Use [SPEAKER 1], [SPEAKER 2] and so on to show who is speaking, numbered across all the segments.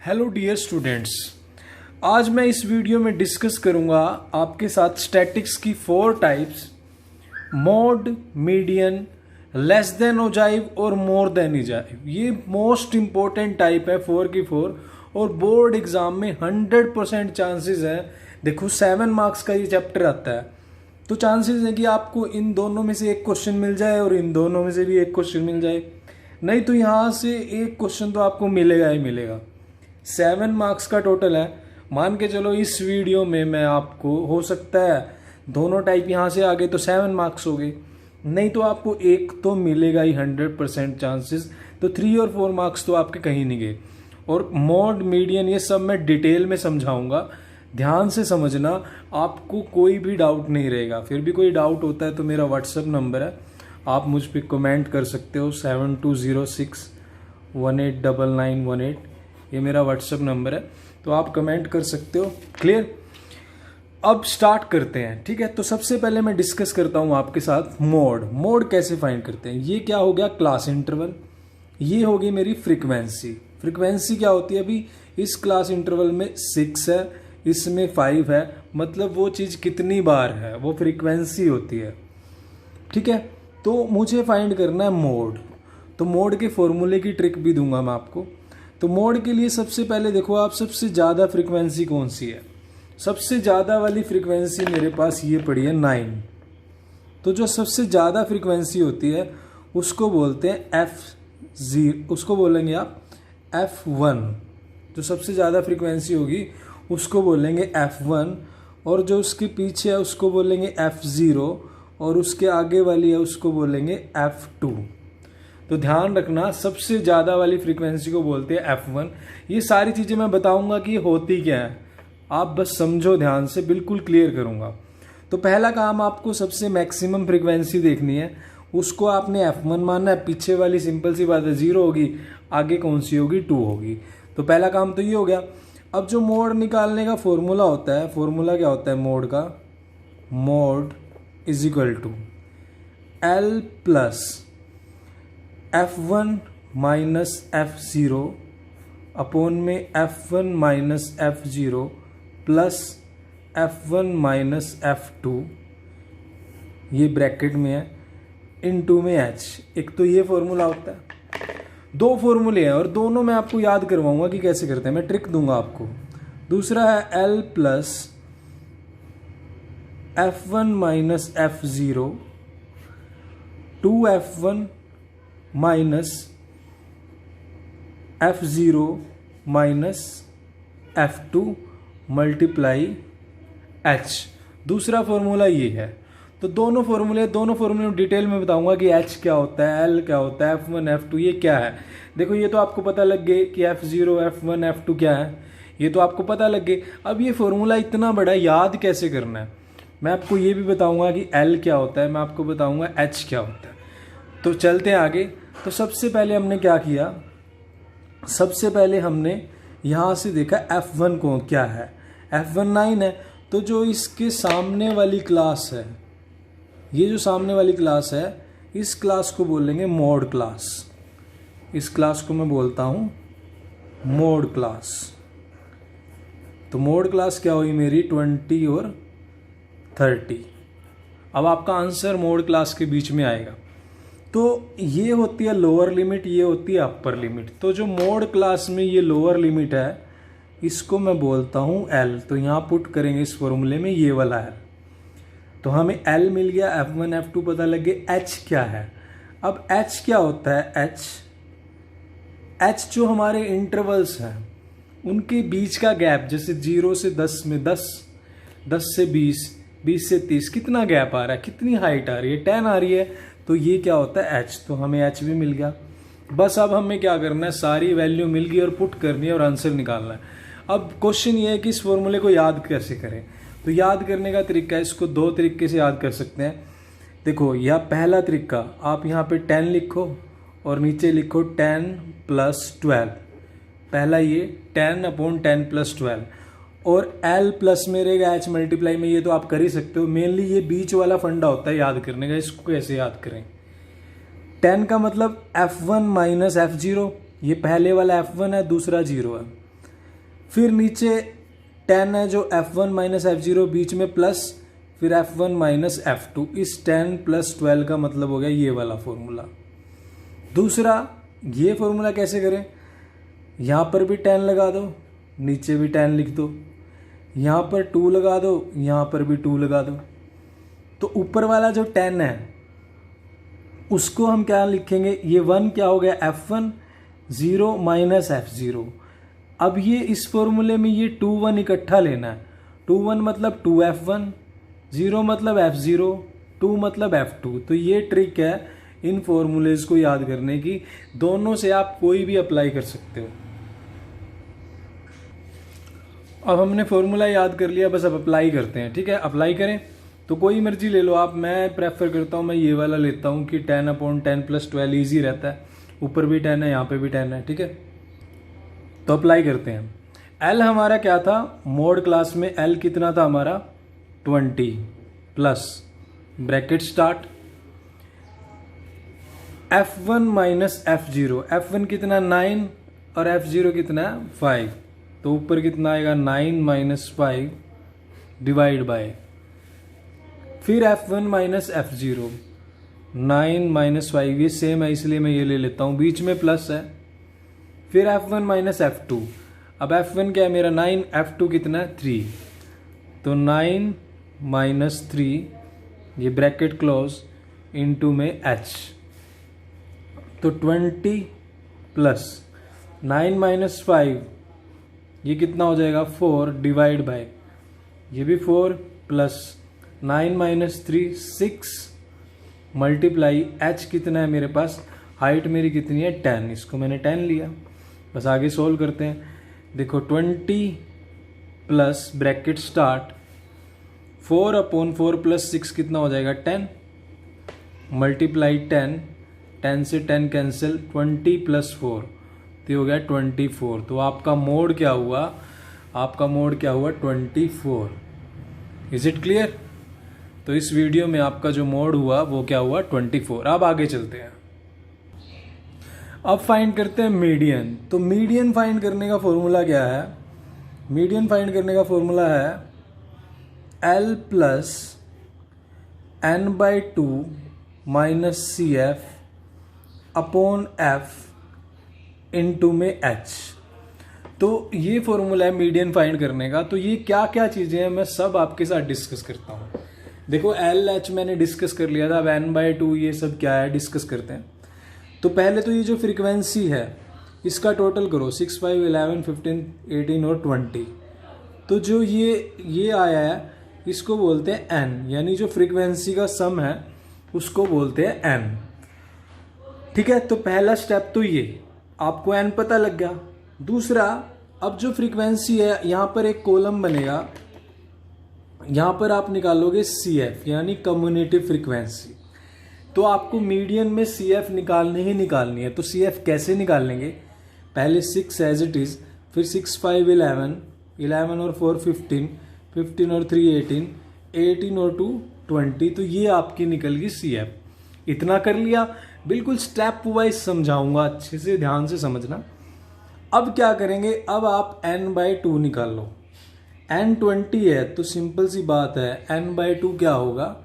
[SPEAKER 1] Hello dear students, आज मैं इस वीडियो में डिस्कस करूंगा आपके साथ स्टैटिक्स की 4 types, mode, median, less than ogive और मोर देन ओजाइव। ये मोस्ट इंपॉर्टेंट टाइप है 4 की 4 और बोर्ड एग्जाम में 100% चांसेस है। देखो 7 मार्क्स का ये चैप्टर आता है तो चांसेस है कि आपको इन दोनों में से एक क्वेश्चन मिल जाए और इन दोनों में से भी एक क्वेश्चन मिल जाए, नहीं तो यहाँ से एक क्वेश्चन तो आपको मिलेगा ही मिलेगा। 7 मार्क्स का टोटल है। मान के चलो इस वीडियो में मैं आपको, हो सकता है दोनों टाइप यहाँ से आ गए तो 7 मार्क्स हो गए, नहीं तो आपको एक तो मिलेगा ही 100% चांसेस, तो 3 और 4 मार्क्स तो आपके कहीं नहीं गए। और मोड, मीडियन ये सब मैं डिटेल में समझाऊंगा, ध्यान से समझना, आपको कोई भी डाउट नहीं रहेगा। फिर भी कोई डाउट होता है तो मेरा व्हाट्सएप नंबर है, आप मुझ पर कमेंट कर सकते हो। 7206189918 ये मेरा व्हाट्सएप नंबर है, तो आप कमेंट कर सकते हो। क्लियर? अब स्टार्ट करते हैं, ठीक है। तो सबसे पहले मैं डिस्कस करता हूं आपके साथ मोड। मोड कैसे फाइंड करते हैं? ये क्या हो गया? Class interval. ये होगी मेरी फ्रीक्वेंसी। फ्रीक्वेंसी क्या होती है? अभी इस क्लास इंटरवल में 6 है, इसमें 5 है, मतलब वो चीज़ कितनी बार है, वो फ्रीक्वेंसी होती है, ठीक है। तो मुझे फाइंड करना है मोड। तो मोड के फॉर्मूले की ट्रिक भी दूंगा मैं आपको। तो मोड के लिए सबसे पहले देखो आप, सबसे ज़्यादा फ्रीक्वेंसी कौन सी है? सबसे ज़्यादा वाली फ्रीक्वेंसी मेरे पास ये पड़ी है 9। तो जो सबसे ज़्यादा फ्रीक्वेंसी होती है उसको बोलते हैं F0, उसको बोलेंगे आप F1। जो सबसे ज़्यादा फ्रीक्वेंसी होगी उसको बोलेंगे F1, और जो उसके पीछे है उसको बोलेंगे F0, और उसके आगे वाली है उसको बोलेंगे F2। तो ध्यान रखना, सबसे ज़्यादा वाली फ्रीक्वेंसी को बोलते हैं F1। ये सारी चीज़ें मैं बताऊंगा कि होती क्या है, आप बस समझो ध्यान से, बिल्कुल क्लियर करूंगा। तो पहला काम, आपको सबसे मैक्सिमम फ्रीक्वेंसी देखनी है, उसको आपने F1 मानना है। पीछे वाली सिंपल सी बात है 0 होगी, आगे कौन सी होगी? 2 होगी। तो पहला काम तो ये हो गया। अब जो मोड निकालने का फॉर्मूला होता है, फॉर्मूला क्या होता है मोड का? Mode is equal to L plus F1 minus F0 upon में F1 minus F0 plus F1 minus F2, ये ब्रैकेट में है, इनटू में H। एक तो ये फॉर्मूला होता है, 2 फॉर्मूले हैं और दोनों मैं आपको याद करवाऊंगा कि कैसे करते हैं, मैं ट्रिक दूंगा आपको। दूसरा है L plus F1 minus F0 2F1 minus F0 minus F2 multiply H। दूसरा फॉर्मूला ये है। तो दोनों फॉर्मूले डिटेल में बताऊंगा कि H क्या होता है, L क्या होता है, F1 F2 ये क्या है। देखो ये तो आपको पता लग गए कि F0 F1 F2 क्या है, ये तो आपको पता लग गए। अब ये फॉर्मूला इतना बड़ा याद कैसे करना है, मैं आपको ये भी बताऊंगा कि L क्या होता है, मैं आपको बताऊंगा H क्या होता है। तो चलते हैं आगे। तो सबसे पहले हमने क्या किया? सबसे पहले हमने यहाँ से देखा F1 को क्या है, F1 9 है। तो जो इसके सामने वाली क्लास है, ये जो सामने वाली क्लास है, इस क्लास को बोलेंगे मोड क्लास। इस क्लास को मैं बोलता हूँ मोड क्लास। तो मोड क्लास क्या हुई मेरी? 20 और 30। अब आपका आंसर मोड क्लास के बीच में आएगा। तो ये होती है लोअर लिमिट, ये होती है अपर लिमिट। तो जो मोड क्लास में ये लोअर लिमिट है, इसको मैं बोलता हूँ L। तो यहाँ पुट करेंगे इस फॉर्मूले में ये वाला L। तो हमें L मिल गया, F1 F2 पता लग गया। H क्या है? अब H क्या होता है? H जो हमारे इंटरवल्स हैं उनके बीच का गैप, जैसे 0 से 10 में 10, 10 से 20, 20 से 30, कितना गैप आ रहा है, कितनी हाइट आ रही है? 10 आ रही है। तो ये क्या होता है? H। तो हमें H भी मिल गया। बस अब हमें क्या करना है, सारी वैल्यू मिल गई और पुट करनी है और आंसर निकालना है। अब क्वेश्चन ये है कि इस फॉर्मूले को याद कैसे करें। तो याद करने का तरीका है, इसको 2 तरीके से याद कर सकते हैं। देखो यह पहला तरीका, आप यहाँ पे 10 लिखो और नीचे लिखो 10 प्लस 12। पहला ये 10 अपॉन 10 प्लस 12, और L प्लस में रहेगा H मल्टीप्लाई में, ये तो आप कर ही सकते हो। मेनली ये बीच वाला फंडा होता है याद करने का, इसको कैसे याद करें। 10 का मतलब F1 माइनस F0, ये पहले वाला F1 है, दूसरा 0 है। फिर नीचे 10 है जो F1 माइनस F0 बीच में प्लस, फिर F1 माइनस F2। इस 10 प्लस 12 का मतलब हो गया ये वाला फॉर्मूला। दूसरा, ये फॉर्मूला कैसे करें, यहाँ पर भी 10 लगा दो, नीचे भी 10 लिख दो, यहाँ पर 2 लगा दो, यहाँ पर भी 2 लगा दो। तो ऊपर वाला जो 10 है उसको हम क्या लिखेंगे, ये 1 क्या हो गया F1 0 माइनस F0। अब ये इस फॉर्मूले में ये 2 1 इकट्ठा लेना है। 2 1 मतलब 2F1, 0 मतलब F0, 2 मतलब F2। तो ये ट्रिक है इन फॉर्मूलेज को याद करने की, दोनों से आप कोई भी अप्लाई कर सकते हो। अब हमने फॉर्मूला याद कर लिया, बस अब अप्लाई करते हैं। ठीक है, अप्लाई करें तो कोई मर्जी ले लो आप, मैं प्रेफर करता हूँ मैं ये वाला लेता हूँ कि 10/10 + 12 ईजी रहता है। ऊपर भी 10 है, यहाँ पे भी 10 है। ठीक है, तो अप्लाई करते हैं। एल हमारा क्या था, मोड क्लास में एल कितना था हमारा 20 plus bracket start F1 minus F0। F1 कितना 9 और F0 कितना 5, तो ऊपर कितना आएगा 9 माइनस 5 डिवाइड बाय, फिर F1 माइनस F0 9 माइनस 5, ये सेम है इसलिए मैं ये ले लेता हूँ, बीच में प्लस है, फिर F1 माइनस F2। अब F1 क्या है मेरा 9, F2 कितना है 3, तो 9 माइनस 3 ये ब्रैकेट क्लोज इनटू में H, तो 20 प्लस 9 माइनस 5 ये कितना हो जाएगा 4 डिवाइड बाय, ये भी 4 प्लस 9 माइनस 3 6 मल्टीप्लाई H कितना है मेरे पास, हाइट मेरी कितनी है 10, इसको मैंने 10 लिया। बस आगे सोल्व करते हैं। देखो 20 प्लस ब्रैकेट स्टार्ट 4/4 प्लस 6 कितना हो जाएगा 10 मल्टीप्लाई 10 से 10 कैंसिल, 20 प्लस 4 तो हो गया 24। तो आपका मोड क्या हुआ, आपका मोड क्या हुआ 24। Is it clear? तो इस वीडियो में आपका जो मोड हुआ वो क्या हुआ 24। अब आगे चलते हैं। अब फाइंड करते हैं मीडियन। तो मीडियन फाइंड करने का फॉर्मूला क्या है, मीडियन फाइंड करने का फॉर्मूला है L plus n/2 minus CF upon F into में H। तो ये फॉर्मूला है मीडियन फाइंड करने का। तो ये क्या क्या चीज़ें हैं मैं सब आपके साथ डिस्कस करता हूँ। देखो LH मैंने डिस्कस कर लिया था, अब n/2 ये सब क्या है डिस्कस करते हैं। तो पहले तो ये जो फ्रीक्वेंसी है इसका टोटल करो 6 5 11 15 18 और 20। तो जो ये आया है इसको बोलते हैं n, यानी जो फ्रीक्वेंसी का सम है उसको बोलते हैं n। ठीक है, तो पहला स्टेप तो ये आपको n पता लग गया। दूसरा, अब जो फ्रीक्वेंसी है यहाँ पर एक कॉलम बनेगा, यहाँ पर आप निकालोगे CF यानी कम्युनिटिव फ्रीक्वेंसी। तो आपको मीडियन में CF निकालनी ही निकालनी है। तो CF कैसे निकालेंगे, पहले 6 एज इट इज, फिर 6 5 11 11 और 4 15 15 और 3 18 18 और 2 20। तो ये आपकी निकल गई CF। इतना कर लिया, बिल्कुल स्टेप वाइज समझाऊंगा, अच्छे से ध्यान से समझना। अब क्या करेंगे, अब आप n/2 निकाल लो। n 20 है तो सिंपल सी बात है n/2 क्या होगा,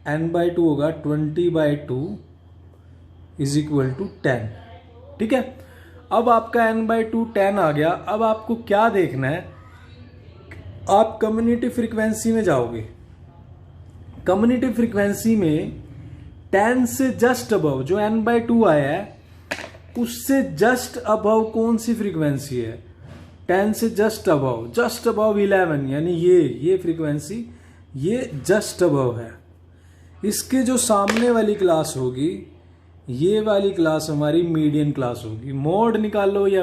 [SPEAKER 1] n/2 होगा 20/2 इज इक्वल टू 10। ठीक है, अब आपका n/2 10 आ गया। अब आपको क्या देखना है, आप कम्युनिटी फ्रीक्वेंसी में जाओगे। कम्युनिटी फ्रीक्वेंसी में 10 से जस्ट अबव जो n/2 आया है उससे जस्ट अबव कौन सी फ्रीक्वेंसी है, 10 से जस्ट अबव 11 यानी ये फ्रीक्वेंसी ये जस्ट अबव है। इसके जो सामने वाली क्लास होगी ये वाली क्लास हमारी मीडियन क्लास होगी। मोड निकालो या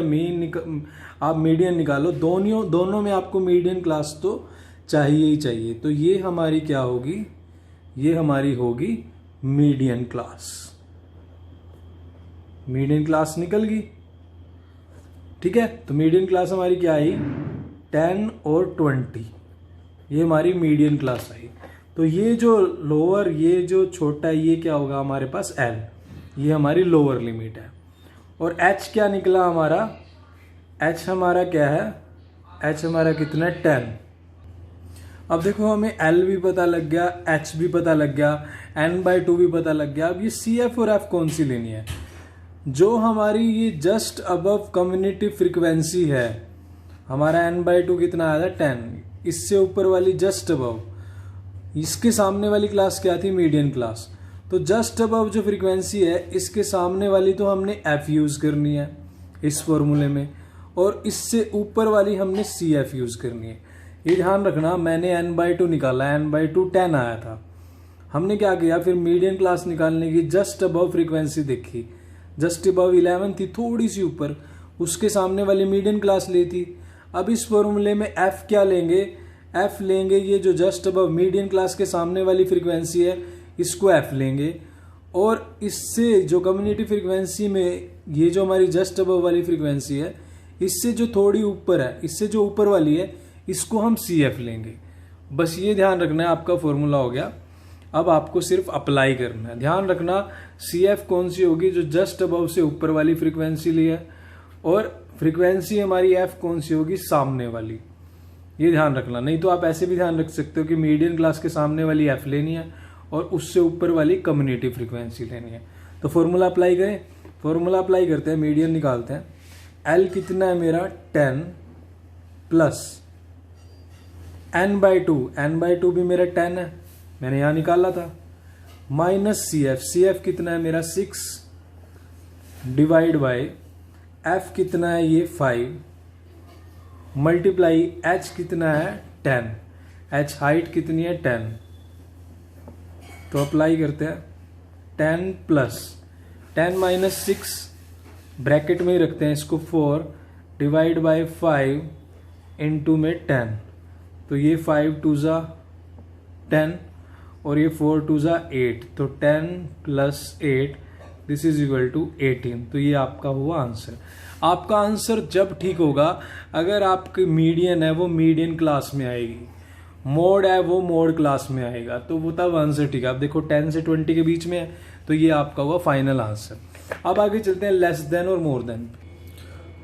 [SPEAKER 1] आप मीडियन निकालो, दोनों में आपको मीडियन क्लास तो चाहिए ही चाहिए। तो ये हमारी क्या होगी, ये हमारी होगी मीडियन क्लास। मीडियन क्लास निकल गई। ठीक है, तो मीडियन क्लास हमारी क्या आई 10 और 20, ये हमारी मीडियन क्लास आई। तो ये जो लोअर, ये जो छोटा है ये क्या होगा हमारे पास L, ये हमारी लोअर लिमिट है। और H क्या निकला हमारा, H हमारा क्या है h हमारा कितना है 10। अब देखो हमें L भी पता लग गया, H भी पता लग गया, n/2 भी पता लग गया। अब ये CF और F कौन सी लेनी है? जो हमारी ये जस्ट अबव कम्युनिटी फ्रीक्वेंसी है, हमारा n/2 कितना आया था 10, इससे ऊपर वाली जस्ट अबव, इसके सामने वाली क्लास क्या थी? Median class. तो जस्ट अबव जो फ्रीक्वेंसी है इसके सामने वाली तो हमने F यूज करनी है इस फॉर्मूले में, और इससे ऊपर वाली हमने CF यूज करनी है। ये ध्यान रखना, मैंने n/2 निकाला, n/2 10 आया था। हमने क्या किया फिर, मीडियन क्लास निकालने की जस्ट अबव फ्रीक्वेंसी देखी, जस्ट अबव 11 थी, थोड़ी सी ऊपर, उसके सामने वाली मीडियन क्लास ली थी। अब इस फॉर्मूले में F क्या लेंगे? F लेंगे ये जो जस्ट अबव मीडियन क्लास के सामने वाली फ्रीक्वेंसी है, इसको F लेंगे, और इससे जो कम्युनिटी फ्रीक्वेंसी में ये जो हमारी जस्ट अबव वाली फ्रीक्वेंसी है, इससे जो थोड़ी ऊपर है, इससे जो ऊपर वाली है, इसको हम CF लेंगे। बस ये ध्यान रखना है, आपका फॉर्मूला हो गया। अब आपको सिर्फ अप्लाई करना है। ध्यान रखना CF कौन सी होगी? जो जस्ट अबव से ऊपर वाली फ्रीक्वेंसी ली है, और फ्रीक्वेंसी हमारी F कौन सी होगी? सामने वाली। ये ध्यान रखना। नहीं तो आप ऐसे भी ध्यान रख सकते हो कि मीडियन क्लास के सामने वाली F लेनी है और उससे ऊपर वाली कम्युनिटी फ्रीक्वेंसी लेनी है। तो फॉर्मूला अप्लाई करें। फॉर्मूला अप्लाई करते हैं, मीडियन निकालते हैं। L कितना है मेरा 10 प्लस n/2, n/2 भी मेरा 10 है, मैंने यहां निकाला था, माइनस CF कितना है मेरा 6 डिवाइड बाय F कितना है ये 5 मल्टीप्लाई H कितना है 10, H हाइट कितनी है 10। तो अप्लाई करते हैं, 10 प्लस 10 माइनस 6 ब्रैकेट में ही रखते हैं इसको, 4 डिवाइड बाय 5 इंटू में 10। तो ये 5 2 ज़ा 10 और ये 4 2 ज़ा 8, तो 10 plus 8 this is equal to 18। तो ये आपका हुआ आंसर। आपका आंसर जब ठीक होगा अगर आपकी मीडियन है वो मीडियन क्लास में आएगी, मोड है वो मोड क्लास में आएगा, तो वो तब आंसर ठीक है। अब देखो 10 से 20 के बीच में है, तो ये आपका हुआ फाइनल आंसर। अब आगे चलते हैं लेस देन और मोर देन।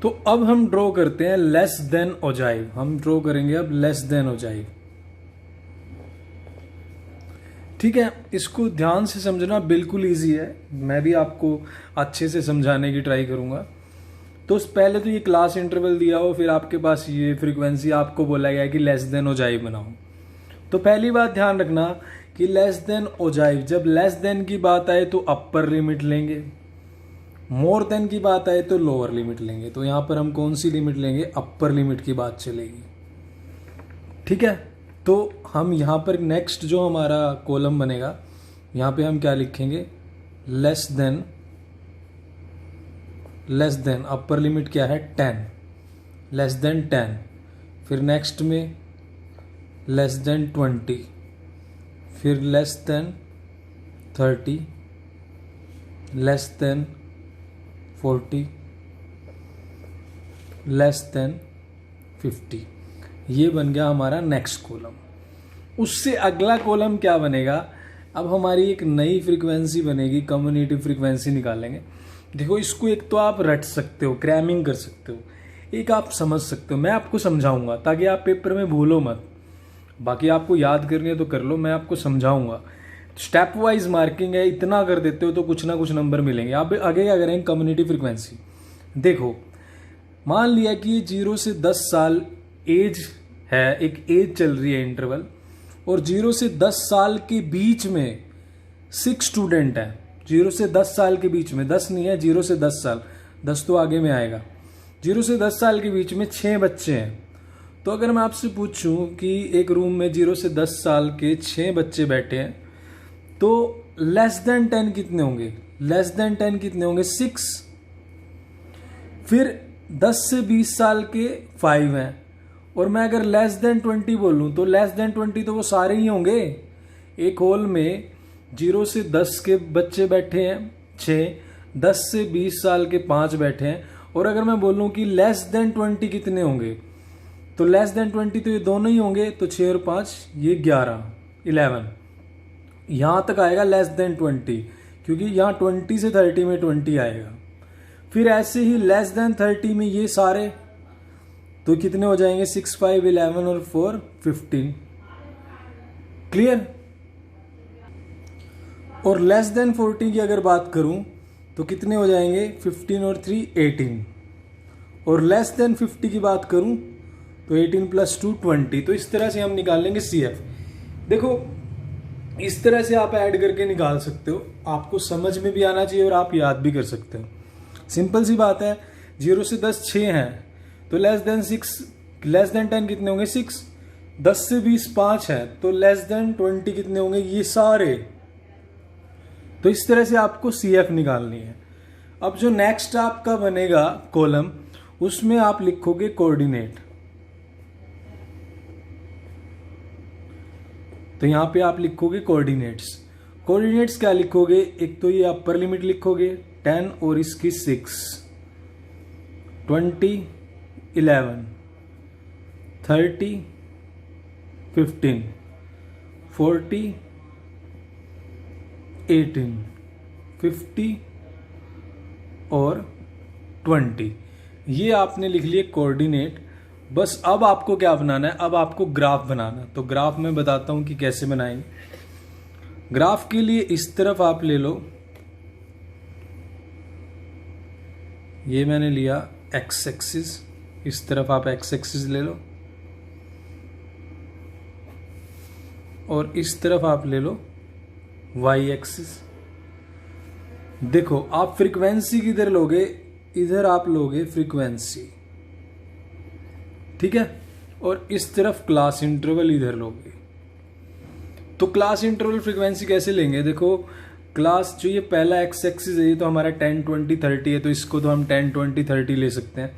[SPEAKER 1] तो अब हम ड्रॉ करते हैं लेस देन ओजाइव। हम ड्रॉ करेंगे अब लेस देन ओजाइव। ठीक है, इसको ध्यान से समझना, बिल्कुल इजी है, मैं भी आपको अच्छे से समझाने की ट्राई करूंगा। तो पहले तो ये क्लास इंटरवल दिया हो, फिर आपके पास ये फ्रीक्वेंसी आपको बोला गया कि लेस देन ओजाइव बनाओ। तो पहली बात ध्यान रखना कि लेस देन ओजाइव, जब लेस देन की बात आए तो अपर लिमिट लेंगे, मोर देन की बात आए तो लोअर लिमिट लेंगे। तो यहां पर हम कौन सी लिमिट लेंगे? अपर लिमिट की बात चलेगी। ठीक है, तो हम यहां पर नेक्स्ट जो हमारा कॉलम बनेगा, यहां पे हम क्या लिखेंगे? लेस देन अपर लिमिट क्या है 10, लेस देन 10। फिर नेक्स्ट में लेस देन 20, फिर less than 30, less than 40, less than 50। ये बन गया हमारा नेक्स्ट कॉलम। उससे अगला कॉलम क्या बनेगा? अब हमारी एक नई फ्रीक्वेंसी बनेगी, कम्युनिटी फ्रीक्वेंसी निकालेंगे। देखो इसको एक तो आप रट सकते हो, क्रैमिंग कर सकते हो, एक आप समझ सकते हो। मैं आपको समझाऊंगा ताकि आप पेपर में भूलो मत, बाकी आपको याद करनी है तो कर लो, मैं आपको समझाऊंगा। स्टेप वाइज मार्किंग है, इतना कर देते हो तो कुछ ना कुछ नंबर मिलेंगे। आप आगे क्या करेंगे? Community frequency. देखो मान लिया कि ये 0 से 10 साल एज है, एक एज चल रही है इंटरवल, और 0 से 10 साल के बीच में 6 स्टूडेंट हैं। 0 से 10 साल के बीच में, 10 नहीं है, 0 से 10 साल, 10 तो आगे में आएगा। 0 से 10 साल के बीच में 6 बच्चे हैं। तो अगर मैं आपसे पूछूं कि एक रूम में 0 से 10 साल के 6 बच्चे बैठे हैं, तो लेस देन 10 कितने होंगे? लेस देन 10 कितने होंगे? 6। फिर 10 से 20 साल के 5 हैं, और मैं अगर लेस देन 20 बोलूं तो लेस देन 20 तो वो सारे ही होंगे। एक हॉल में 0 से 10 के बच्चे बैठे हैं 6, 10 से 20 साल के 5 बैठे हैं, और अगर मैं बोलूं कि लेस देन 20 कितने होंगे, तो लेस देन 20 तो ये दोनों ही होंगे, तो 6 और 5 ये 11 यहां तक आएगा लेस देन 20, क्योंकि यहां 20 से 30 में 20 आएगा। फिर ऐसे ही लेस देन 30 में ये सारे, तो कितने हो जाएंगे 6, 5, 11 और 4, 15। क्लियर। और लेस देन 40 की अगर बात करूं तो कितने हो जाएंगे 15 और 3, 18। और लेस देन 50 की बात करूं तो 18 + 2, 20। तो इस तरह से हम निकाल लेंगे CF। देखो इस तरह से आप ऐड करके निकाल सकते हो, आपको समझ में भी आना चाहिए और आप याद भी कर सकते हो। सिंपल सी बात है, 0 से 10 6 हैं, तो लेस देन 10 कितने होंगे 6। 10 से 20 5 है, तो लेस देन 20 कितने होंगे ये सारे। तो इस तरह से आपको CF निकालनी है। अब जो नेक्स्ट आपका बनेगा कॉलम, उसमें आप लिखोगे कोऑर्डिनेट। तो यहां पे आप लिखोगे कोऑर्डिनेट्स। कोऑर्डिनेट्स क्या लिखोगे, एक तो ये अपर लिमिट लिखोगे 10 और इसकी 6, 20, 11, 30, 15, 40, 18, 50 और 20। ये आपने लिख लिए कोऑर्डिनेट। बस अब आपको क्या बनाना है, अब आपको ग्राफ बनाना। तो ग्राफ मैं बताता हूं कि कैसे बनाएंगे। ग्राफ के लिए इस तरफ आप ले लो, ये मैंने लिया एक्स एक्सिस, इस तरफ आप एक्स एक्सिस ले लो और इस तरफ आप ले लो वाई एक्सिस। देखो आप फ्रीक्वेंसी किधर लोगे, इधर आप लोगे फ्रीक्वेंसी, ठीक है, और इस तरफ क्लास इंटरवल इधर लोगे। तो क्लास इंटरवल फ्रीक्वेंसी कैसे लेंगे, देखो क्लास जो ये पहला एक्स एक्सिस है ये तो हमारा 10, 20, 30 है, तो इसको तो हम 10, 20, 30 ले सकते हैं।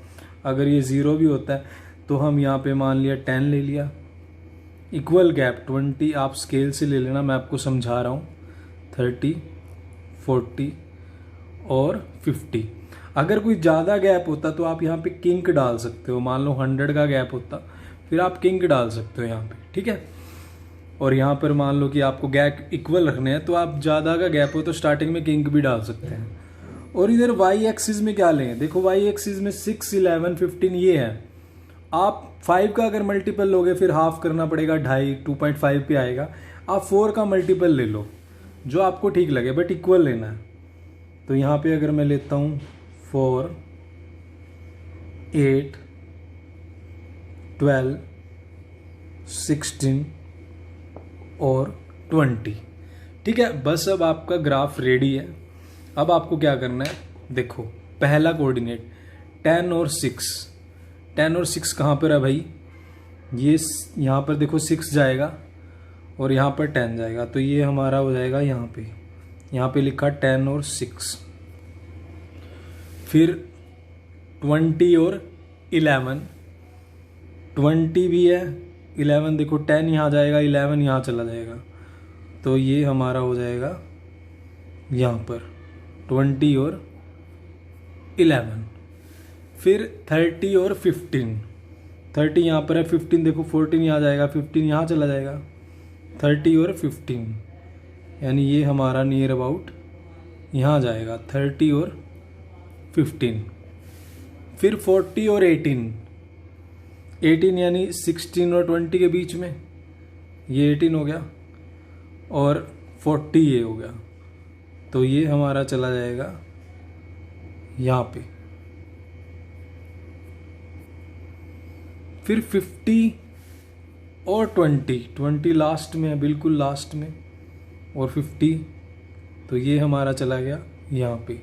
[SPEAKER 1] अगर ये 0 भी होता है तो हम यहाँ पे मान लिया 10 ले लिया। इक्वल गैप 20 आप स्केल से ले लेना, मैं आपको समझा रहा हूँ, 30, 40 और 50। अगर कोई ज़्यादा गैप होता तो आप यहाँ पे किंक डाल सकते हो, मान लो 100 का गैप होता फिर आप किंक डाल सकते हो यहाँ पे, ठीक है। और यहाँ पर मान लो कि आपको गैप इक्वल रखने हैं तो आप ज़्यादा का गैप हो तो स्टार्टिंग में किंक भी डाल सकते हैं। और इधर वाई एक्सिस में क्या लेंगे, देखो वाई एक्सिस में 6, 11, 15 ये है। आप 5 का अगर मल्टीपल लोगे फिर हाफ करना पड़ेगा, 2.5, 2.5 पे आएगा। आप 4 का मल्टीपल ले लो जो आपको ठीक लगे, बट इक्वल लेना है। तो यहाँ पे अगर मैं लेता हूँ 4, 8, 12, 16 और 20, ठीक है। बस अब आपका ग्राफ रेडी है। अब आपको क्या करना है, देखो पहला कोऑर्डिनेट 10 और 6, 10 और 6 कहाँ पर है भाई, ये यहाँ पर देखो 6 जाएगा और यहाँ पर 10 जाएगा, तो ये हमारा हो जाएगा यहाँ पे लिखा 10 और 6। फिर 20 और 11, 20 भी है, 11 देखो 10 यहाँ जाएगा, 11 यहाँ चला जाएगा, तो ये हमारा हो जाएगा यहाँ पर 20 और 11। फिर 30 और 15, 30 यहाँ पर है, 15 देखो 14 यहाँ जाएगा, 15 यहाँ चला जाएगा, 30 और 15, यानी ये हमारा नियर अबाउट यहाँ जाएगा 30 और 15। फिर 40 और 18, 18 यानी 16 और 20 के बीच में, ये 18 हो गया और 40 ये हो गया, तो ये हमारा चला जाएगा यहाँ पे। फिर 50 और 20 लास्ट में है, बिल्कुल लास्ट में, और 50, तो ये हमारा चला गया यहाँ पे।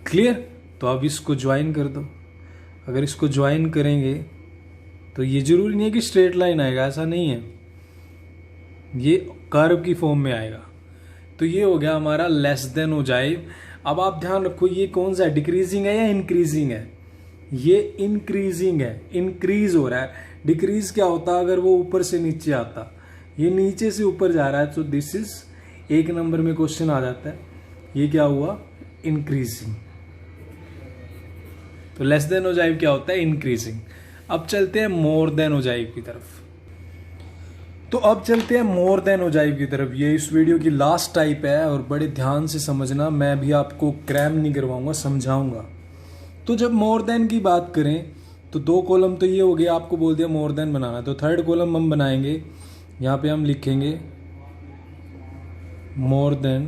[SPEAKER 1] क्लियर। तो अब इसको ज्वाइन कर दो। अगर इसको ज्वाइन करेंगे तो ये जरूरी नहीं है कि स्ट्रेट लाइन आएगा, ऐसा नहीं है, ये कर्व की फॉर्म में आएगा। तो ये हो गया हमारा लेस देन हो जाए। अब आप ध्यान रखो ये कौन सा है, डिक्रीजिंग है या इंक्रीजिंग है, ये इंक्रीजिंग है, इंक्रीज हो रहा है। डिक्रीज क्या होता अगर वो ऊपर से नीचे आता, ये नीचे से ऊपर जा रहा है, तो दिस इज 1 नंबर में क्वेश्चन आ जाता है, ये क्या हुआ इंक्रीजिंग। तो लेस देन हो जाए क्या होता है इंक्रीजिंग। अब चलते हैं मोर देन हो जाए की तरफ। तो अब चलते हैं मोर देन हो जाए की तरफ। ये इस वीडियो की लास्ट टाइप है और बड़े ध्यान से समझना, मैं भी आपको क्रैम नहीं करवाऊंगा, समझाऊंगा। तो जब मोर देन की बात करें तो दो कॉलम तो ये हो गया, आपको बोल दिया मोर देन बनाना, तो थर्ड कॉलम हम बनाएंगे, यहाँ पे हम लिखेंगे मोर देन।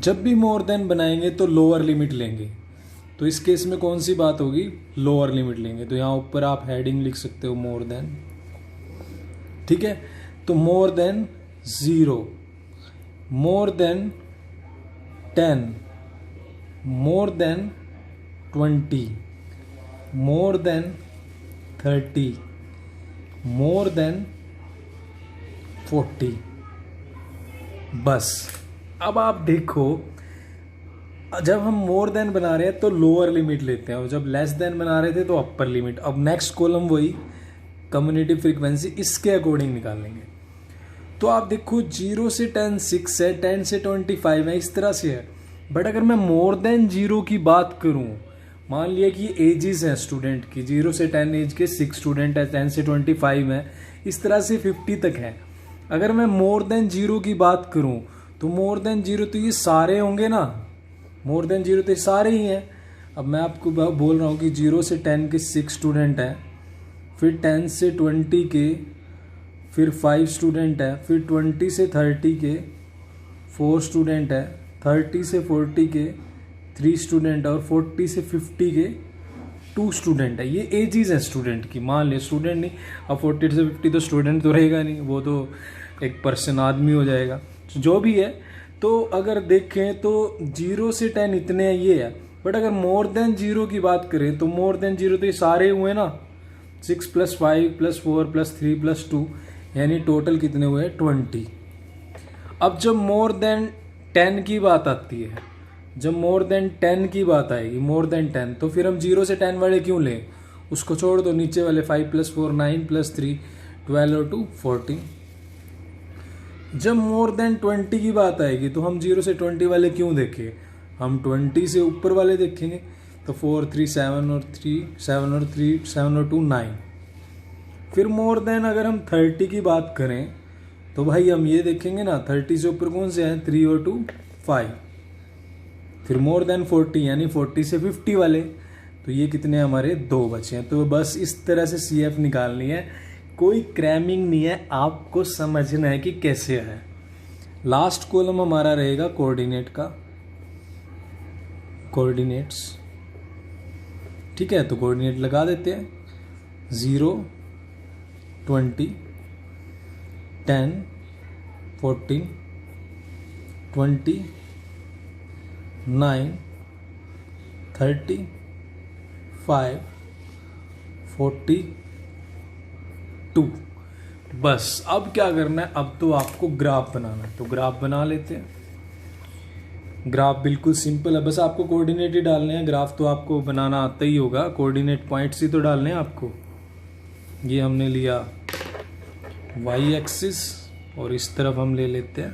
[SPEAKER 1] जब भी मोर देन बनाएंगे तो लोअर लिमिट लेंगे, तो इस केस में कौन सी बात होगी, लोअर लिमिट लेंगे। तो यहाँ ऊपर आप हेडिंग लिख सकते हो मोर देन, ठीक है। तो more than 0, more than 10, more than 20, more than 30, more than 40। बस अब आप देखो, जब हम मोर देन बना रहे हैं तो लोअर लिमिट लेते हैं, और जब लेस देन बना रहे थे तो अपर लिमिट। अब नेक्स्ट कॉलम वही कम्युनिटी फ्रीक्वेंसी, इसके अकॉर्डिंग निकालेंगे। तो आप देखो 0 से 10 6 है, 10 से 25 है, इस तरह से है। बट अगर मैं मोर देन 0 की बात करूं, मान लिया कि एजेस हैं स्टूडेंट की, 0 से 10 एज के 6 स्टूडेंट है, 10 से 25 है, इस तरह से 50 तक है। अगर मैं मोर देन 0 की बात करूं तो मोर देन 0 तो ये सारे होंगे ना, मोर देन 0 तो ये सारे ही हैं। अब मैं आपको बोल रहा हूँ कि 0 से 10 के 6 स्टूडेंट हैं, फिर 10 से 20 के फिर 5 स्टूडेंट है, फिर 20 से 30 के 4 स्टूडेंट है, 30 से 40 के 3 स्टूडेंट है, और 40 से 50 के 2 स्टूडेंट है। ये एजेस है स्टूडेंट की, मान ले स्टूडेंट नहीं, अब 40 से 50 तो स्टूडेंट तो रहेगा नहीं, वो तो एक पर्सन आदमी हो जाएगा, जो भी है। तो अगर देखें तो 0 से 10 इतने ये है। बट अगर मोर देन 0 की बात करें तो मोर देन 0 तो ये सारे हुए ना, 6 + 5 + 4 + 3 + 2, यानी टोटल कितने हुए 20। अब जब मोर देन 10 की बात आती है, जब मोर देन 10 की बात आएगी, मोर देन 10, तो फिर हम 0 से 10 वाले क्यों लें, उसको छोड़ दो, नीचे वाले 5 + 4 9 + 3 12 और 2 14। जब मोर देन 20 की बात आएगी तो हम 0 से 20 वाले क्यों देखें, हम 20 से ऊपर वाले देखेंगे। तो 4 3 7 और 3 7 और 3 7 और 2 9। फिर मोर देन अगर हम 30 की बात करें तो भाई हम ये देखेंगे ना, 30 से ऊपर कौन से हैं, 3 और 2 5। फिर मोर देन 40 यानी 40 से 50 वाले, तो ये कितने हमारे 2 बचे हैं। तो बस इस तरह से CF निकालनी है, कोई क्रैमिंग नहीं है, आपको समझना है कि कैसे है। लास्ट कॉलम हमारा रहेगा कोऑर्डिनेट का, कोऑर्डिनेट्स, ठीक है। तो कोऑर्डिनेट लगा देते हैं, 0 20 10 14 20 9 30 5 40 2। बस अब क्या करना है, अब तो आपको ग्राफ बनाना है, तो ग्राफ बना लेते हैं। ग्राफ बिल्कुल सिंपल है, बस आपको कोऑर्डिनेट ही डालने हैं। ग्राफ तो आपको बनाना आता ही होगा, कोऑर्डिनेट पॉइंट्स ही तो डालने हैं आपको। ये हमने लिया y एक्सिस और इस तरफ हम ले लेते हैं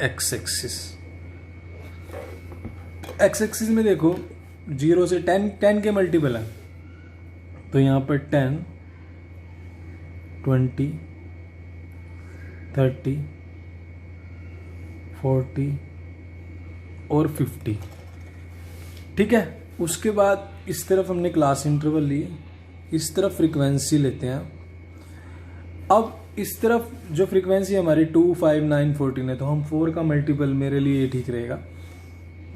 [SPEAKER 1] x एक्सिस। x एक्सिस में देखो 0 से 10 के मल्टीपल है, तो यहाँ पर 10 20 30 40 और 50, ठीक है। उसके बाद इस तरफ हमने क्लास इंटरवल लिए, इस तरफ फ्रीक्वेंसी लेते हैं। अब इस तरफ जो फ्रीक्वेंसी हमारी 2 5 9 14 है, तो हम 4 का मल्टीपल, मेरे लिए ये ठीक रहेगा।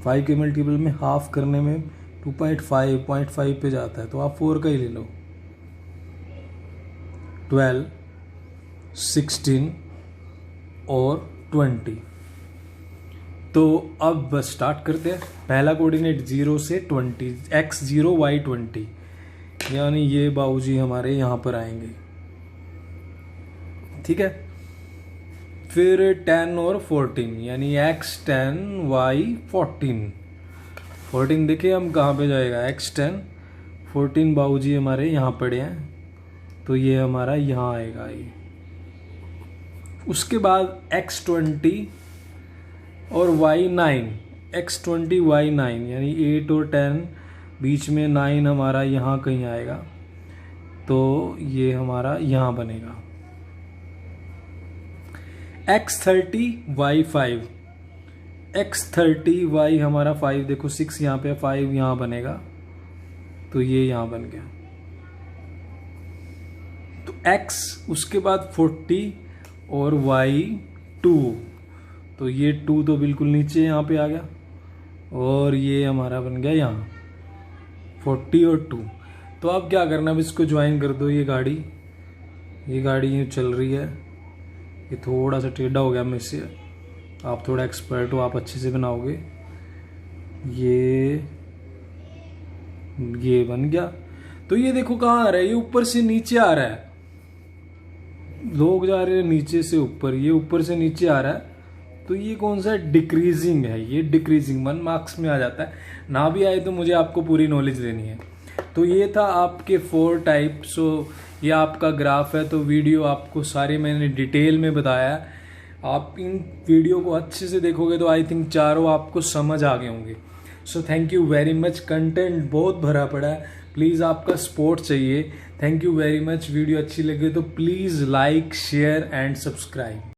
[SPEAKER 1] 5 के मल्टीपल में हाफ करने में 2.5 0.5 पे जाता है, तो आप 4 का ही ले लो। 12 16 और 20। तो अब बस स्टार्ट करते हैं। पहला कोऑर्डिनेट 0 से 20, x 0 y 20, यानी ये बाबूजी हमारे यहाँ पर आएंगे, ठीक है। फिर 10 और 14, यानी x 10 y 14। 14 देखिए हम कहाँ पे जाएगा, x 10 14 बाबूजी हमारे यहाँ पड़े हैं, तो ये हमारा यहाँ आएगा ये। उसके बाद x 20 और y 9, x 20 y 9, यानी 8 और 10 बीच में 9 हमारा यहाँ कहीं आएगा, तो ये हमारा यहाँ बनेगा। x 30 y 5, x30 y हमारा 5, देखो 6 यहाँ पे 5 यहाँ बनेगा, तो ये यहाँ बन गया। तो x उसके बाद 40 और y 2, तो ये 2 तो बिल्कुल नीचे यहाँ पे आ गया, और ये हमारा बन गया यहाँ 40 और 2। तो अब क्या करना, अब इसको ज्वाइन कर दो। ये गाड़ी यूँ चल रही है, ये थोड़ा सा टेढ़ा हो गया मुझसे, आप थोड़ा एक्सपर्ट हो, आप अच्छे से बनाओगे। ये बन गया। तो ये देखो कहाँ आ रहा है, ये ऊपर से नीचे आ रहा है, लोग जा रहे हैं नीचे से ऊपर, ये ऊपर से नीचे आ रहा है। तो ये कौन सा डिक्रीजिंग है, ये डिक्रीजिंग 1 मार्क्स में आ जाता है। ना भी आए तो मुझे आपको पूरी नॉलेज देनी है। तो ये था आपके 4 टाइप। सो ये आपका ग्राफ है। तो वीडियो आपको सारे मैंने डिटेल में बताया। आप इन वीडियो को अच्छे से देखोगे तो आई थिंक चारों आपको समझ आ गए होंगे। So thank you very much. Content बहुत भरा पड़ा है, प्लीज़ आपका सपोर्ट चाहिए। Thank you very much. Video अच्छी लगे तो please like, share and subscribe.